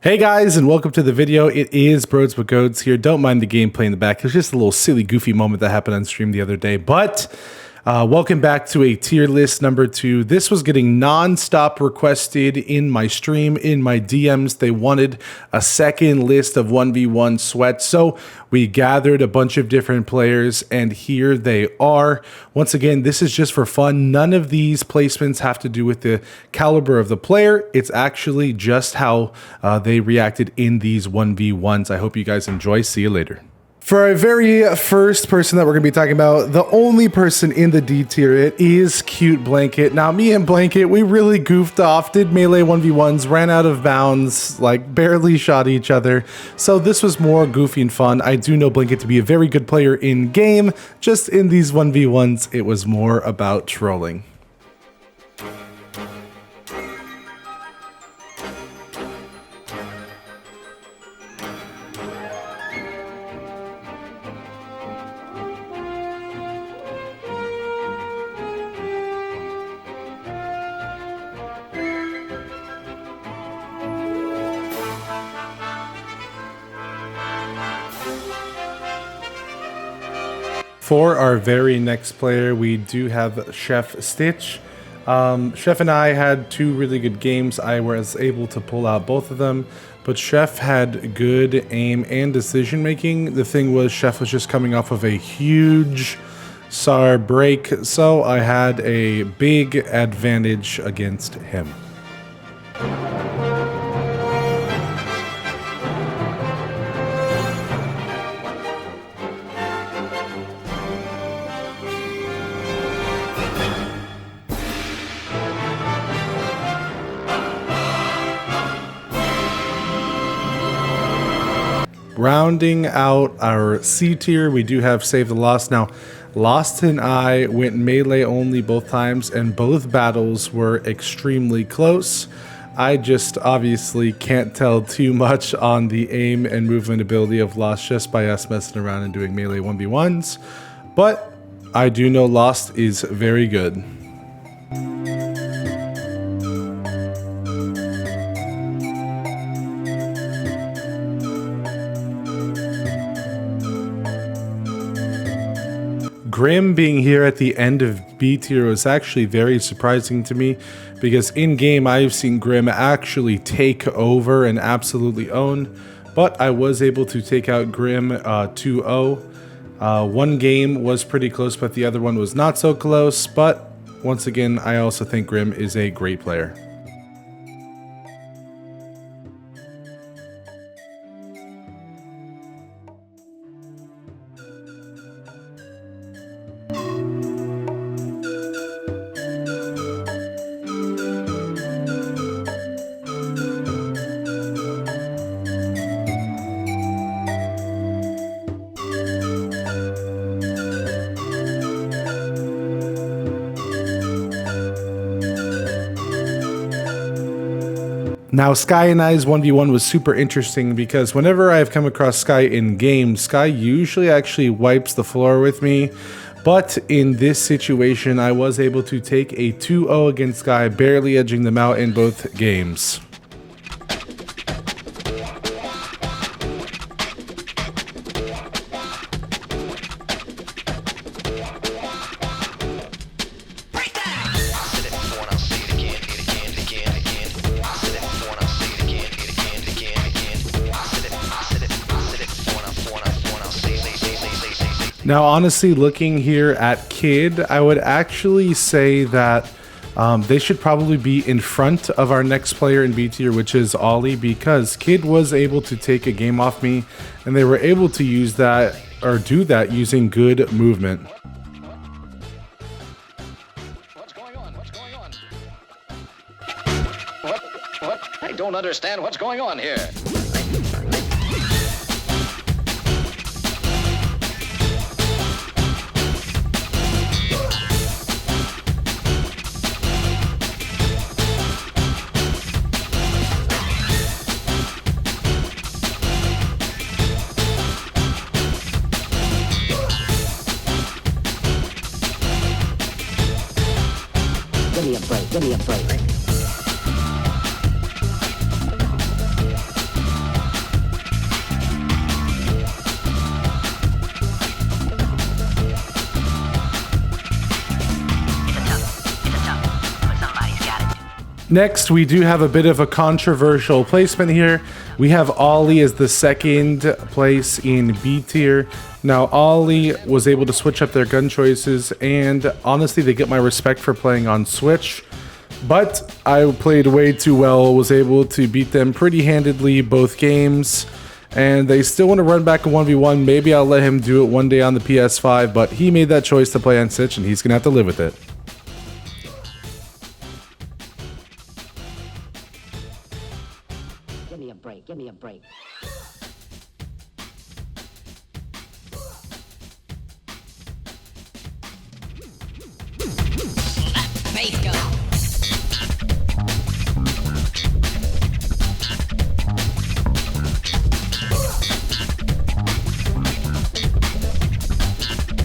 Hey guys, and welcome to the video. It is Brodes with Goats here. Don't mind the gameplay in the back. It was just a little silly, goofy moment that happened on stream the other day. But welcome back to a tier list number 2. This was getting non-stop requested in my stream, in my DMs. They wanted a second list of 1v1 sweats. So we gathered a bunch of different players, and here they are. Once again, this is just for fun. None of these placements have to do with the caliber of the player. It's actually just how they reacted in these 1v1s. I hope you guys enjoy. See you later. For our very first person that we're going to be talking about, the only person in the D tier, it is Cute Blanket. Now, me and Blanket, we really goofed off, did melee 1v1s, ran out of bounds, like barely shot each other. So this was more goofy and fun. I do know Blanket to be a very good player in game. Just in these 1v1s, it was more about trolling. For our very next player, we do have Chef Stitch. Chef and I had two really good games. I was able to pull out both of them, but Chef had good aim and decision making. The thing was, Chef was just coming off of a huge SAR break, so I had a big advantage against him. Rounding out our C tier, we do have Save the Lost. Now, Lost and I went melee only both times, and both battles were extremely close. I just obviously can't tell too much on the aim and movement ability of Lost just by us messing around and doing melee 1v1s, but I do know Lost is very good. Grimm being here at the end of B tier was actually very surprising to me, because in game I've seen Grimm actually take over and absolutely own, but I was able to take out Grimm 2-0. One game was pretty close, but the other one was not so close. But once again, I also think Grimm is a great player. Now, Sky and I's 1v1 was super interesting because whenever I've come across Sky in game, Sky usually actually wipes the floor with me. But in this situation, I was able to take a 2-0 against Sky, barely edging them out in both games. Now, honestly, looking here at Kid, I would actually say that they should probably be in front of our next player in B tier, which is Ollie, because Kid was able to take a game off me, and they were able to use that, or do that, using good movement. What's going on? What's going on? What? I don't understand what's going on here. Give me a break. Next, we do have a bit of a controversial placement here. We have Ollie as the second place in B tier. Now, Ollie was able to switch up their gun choices, and honestly, they get my respect for playing on Switch. But I played way too well, was able to beat them pretty handedly both games. And they still want to run back a 1v1. Maybe I'll let him do it one day on the PS5, but he made that choice to play on Switch, and he's going to have to live with it. Give me a break, give me a break.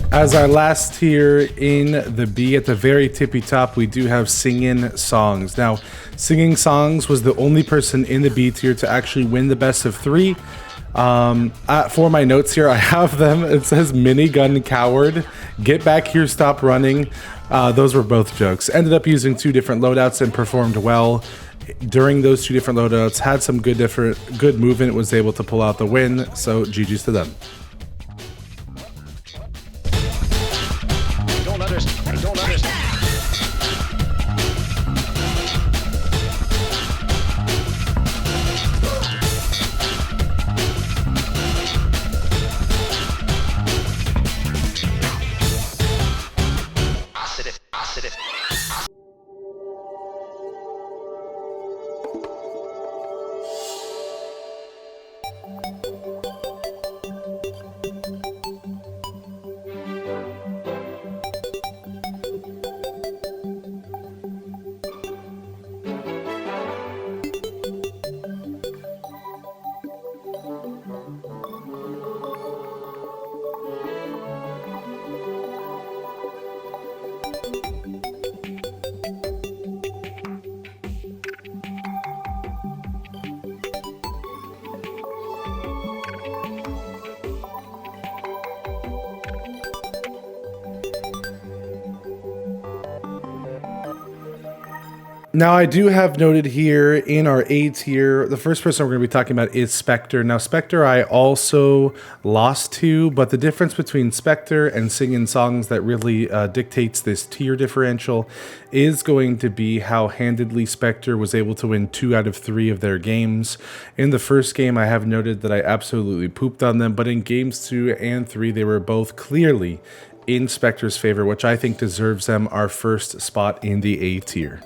As our last tier in the B, at the very tippy top, we do have Singing Songs. Now, Singing Songs was the only person in the B tier to actually win the best of 3. For my notes here, I have them. It says Minigun Coward, Get Back Here, Stop Running. Those were both jokes. Ended up using 2 different loadouts and performed well during those 2 different loadouts. Had some good movement, was able to pull out the win. So GG's to them. I don't understand. Positive. Now, I do have noted here in our A tier, the first person we're going to be talking about is Specter. Now, Specter I also lost to, but the difference between Specter and Singing Songs that really dictates this tier differential is going to be how handedly Specter was able to win 2 out of 3 of their games. In the first game, I have noted that I absolutely pooped on them, but in games 2 and 3, they were both clearly in Specter's favor, which I think deserves them our first spot in the A tier.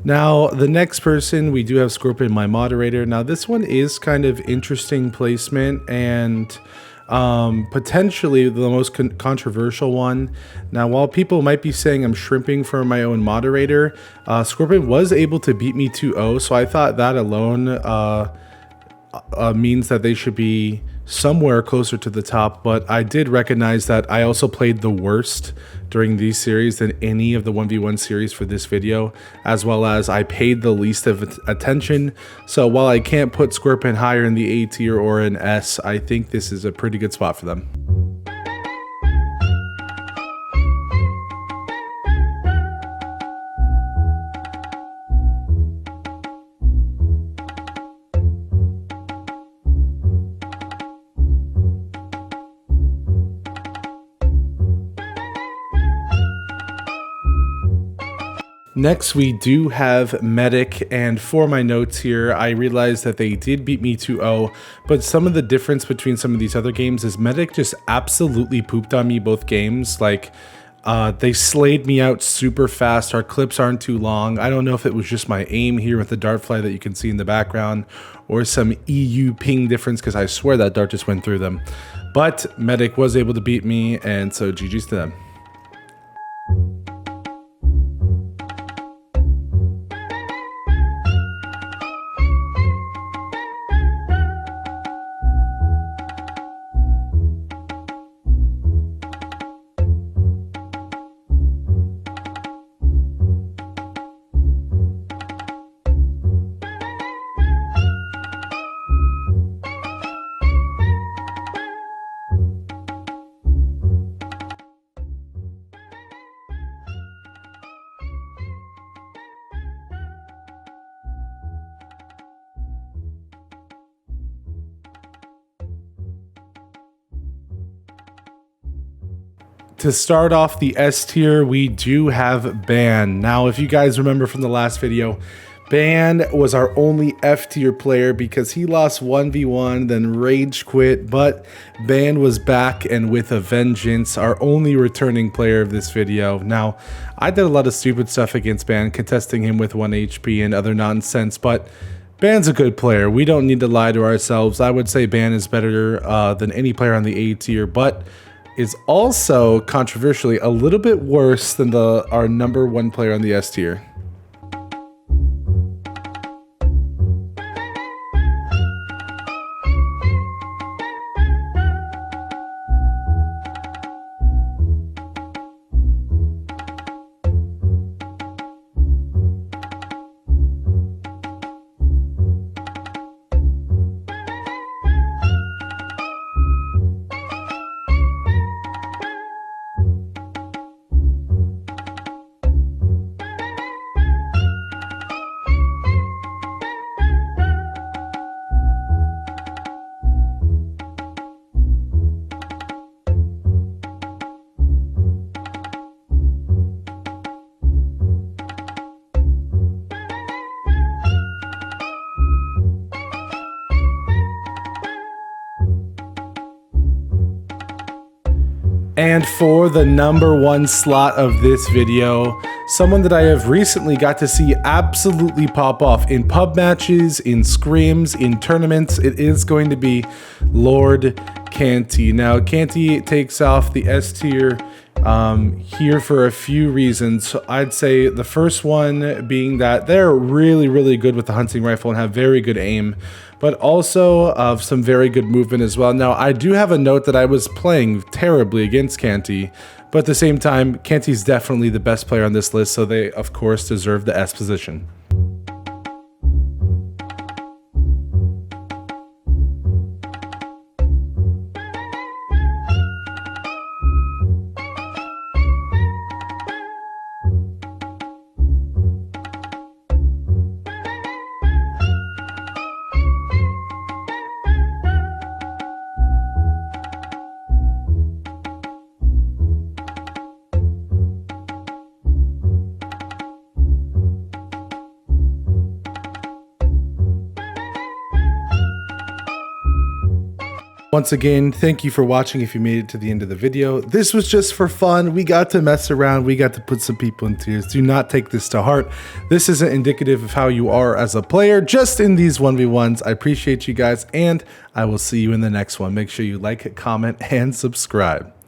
Now, the next person, we do have Scorpion, my moderator. Now, this one is kind of interesting placement and potentially the most controversial one. Now, while people might be saying I'm shrimping for my own moderator, Scorpion was able to beat me 2-0, so I thought that alone means that they should be somewhere closer to the top, but I did recognize that I also played the worst during these series than any of the 1v1 series for this video, as well as I paid the least of attention. So while I can't put Scorpion higher in the A tier or an S, I think this is a pretty good spot for them. Next, we do have Medic, and for my notes here, I realized that they did beat me 2-0, but some of the difference between some of these other games is Medic just absolutely pooped on me both games. Like, they slayed me out super fast. Our clips aren't too long. I don't know if it was just my aim here with the dart fly that you can see in the background, or some EU ping difference, because I swear that dart just went through them. But Medic was able to beat me, and so GG's to them. To start off the S tier, we do have Ban. Now, if you guys remember from the last video, Ban was our only F tier player because he lost 1v1, then rage quit, but Ban was back and with a vengeance, our only returning player of this video. Now, I did a lot of stupid stuff against Ban, contesting him with 1 HP and other nonsense, but Ban's a good player. We don't need to lie to ourselves. I would say Ban is better than any player on the A tier, but is also controversially a little bit worse than our #1 player on the S tier. And for the #1 slot of this video, someone that I have recently got to see absolutely pop off in pub matches, in scrims, in tournaments, it is going to be Lord Canty. Now, Canty takes off the S tier here for a few reasons. I'd say the first one being that they're really, really good with the hunting rifle and have very good aim, but also of some very good movement as well. Now, I do have a note that I was playing terribly against Canty, but at the same time, Canty's definitely the best player on this list, so they, of course, deserve the S position. Once again, thank you for watching if you made it to the end of the video. This was just for fun. We got to mess around. We got to put some people in tears. Do not take this to heart. This isn't indicative of how you are as a player, just in these 1v1s. I appreciate you guys, and I will see you in the next one. Make sure you like, comment, and subscribe.